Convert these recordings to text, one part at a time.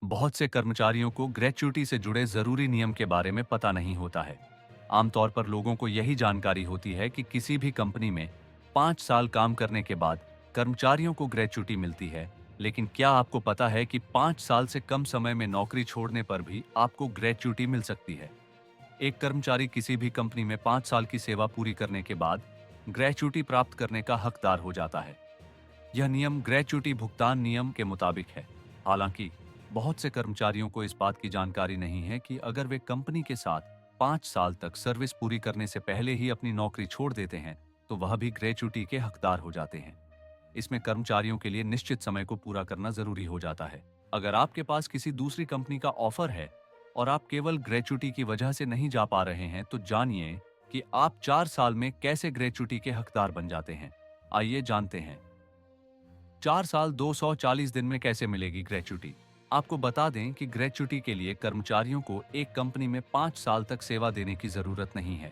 बहुत से कर्मचारियों को ग्रेच्युटी से जुड़े जरूरी नियम के बारे में पता नहीं होता है। आमतौर पर लोगों को यही जानकारी होती है कि किसी भी कंपनी में 5 साल काम करने के बाद कर्मचारियों को ग्रेच्युटी मिलती है। लेकिन क्या आपको पता है कि 5 साल से कम समय में नौकरी छोड़ने पर भी आपको ग्रेच्युटी मिल सकती है? एक कर्मचारी किसी भी कंपनी में 5 साल की सेवा पूरी करने के बाद ग्रेच्युटी प्राप्त करने का हकदार हो जाता है। यह नियम ग्रेच्युटी भुगतान नियम के मुताबिक है। हालांकि बहुत से कर्मचारियों को इस बात की जानकारी नहीं है कि अगर वे कंपनी के साथ 5 साल तक सर्विस पूरी करने से पहले ही अपनी नौकरी छोड़ देते हैं तो वह भी ग्रेच्युटी के हकदार हो जाते हैं। इसमें कर्मचारियों के लिए निश्चित समय को पूरा करना जरूरी हो जाता है। अगर आपके पास किसी दूसरी कंपनी का ऑफर है और आप केवल ग्रेच्युटी की वजह से नहीं जा पा रहे हैं तो जानिए कि आप 4 साल में कैसे ग्रेच्युटी के हकदार बन जाते हैं। आइए जानते हैं 4 साल 240 दिन में कैसे मिलेगी ग्रेच्युटी। आपको बता दें कि ग्रेच्युटी के लिए कर्मचारियों को एक कंपनी में 5 साल तक सेवा देने की जरूरत नहीं है।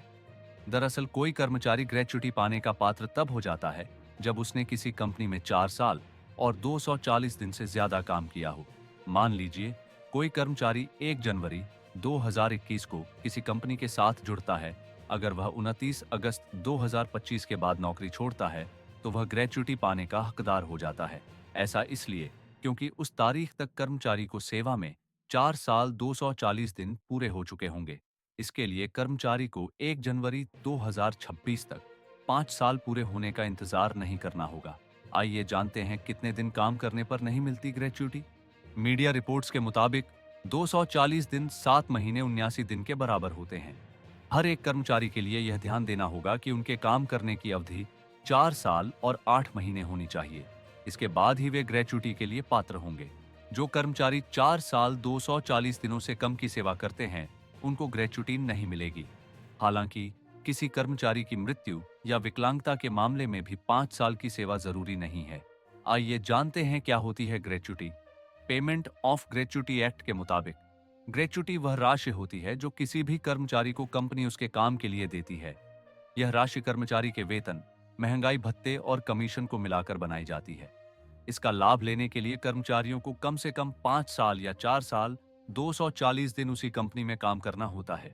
दरअसल कोई कर्मचारी ग्रेच्युटी पाने का पात्र तब हो जाता है जब उसने किसी कंपनी में 4 साल और 240 दिन से ज्यादा काम किया हो। मान लीजिए कोई कर्मचारी 1 जनवरी 2021 को किसी कंपनी के साथ जुड़ता है। अगर वह 29 अगस्त 2025 के बाद नौकरी छोड़ता है तो वह ग्रेच्युटी पाने का हकदार हो जाता है। ऐसा इसलिए क्योंकि उस तारीख तक कर्मचारी को सेवा में 4 साल 240 दिन पूरे हो चुके होंगे। इसके लिए कर्मचारी को 1 जनवरी 2026 तक 5 साल पूरे होने का इंतजार नहीं करना होगा। आइए जानते हैं कितने दिन काम करने पर नहीं मिलती ग्रेच्युटी। मीडिया रिपोर्ट्स के मुताबिक 240 दिन 7 महीने 79 दिन के बराबर होते हैं। हर एक कर्मचारी के लिए यह ध्यान देना होगा कि उनके काम करने की अवधि 4 साल और 8 महीने होनी चाहिए। इसके बाद ही वे ग्रेच्युटी के लिए पात्र होंगे। जो कर्मचारी 4 साल 240 दिनों से कम की सेवा करते हैं उनको ग्रेच्युटी नहीं मिलेगी। हालांकि किसी कर्मचारी की मृत्यु या विकलांगता के मामले में भी 5 साल की सेवा जरूरी नहीं है। आइए जानते हैं क्या होती है gratuity. Payment of gratuity act के मुताबिक ग्रेच्युटी वह राशि होती है जो किसी भी कर्मचारी को कंपनी उसके काम के लिए देती है। यह राशि कर्मचारी के वेतन, महंगाई भत्ते और कमीशन को मिलाकर बनाई जाती है। इसका लाभ लेने के लिए कर्मचारियों को कम से कम 5 साल या 4 साल 240 दिन उसी कंपनी में काम करना होता है।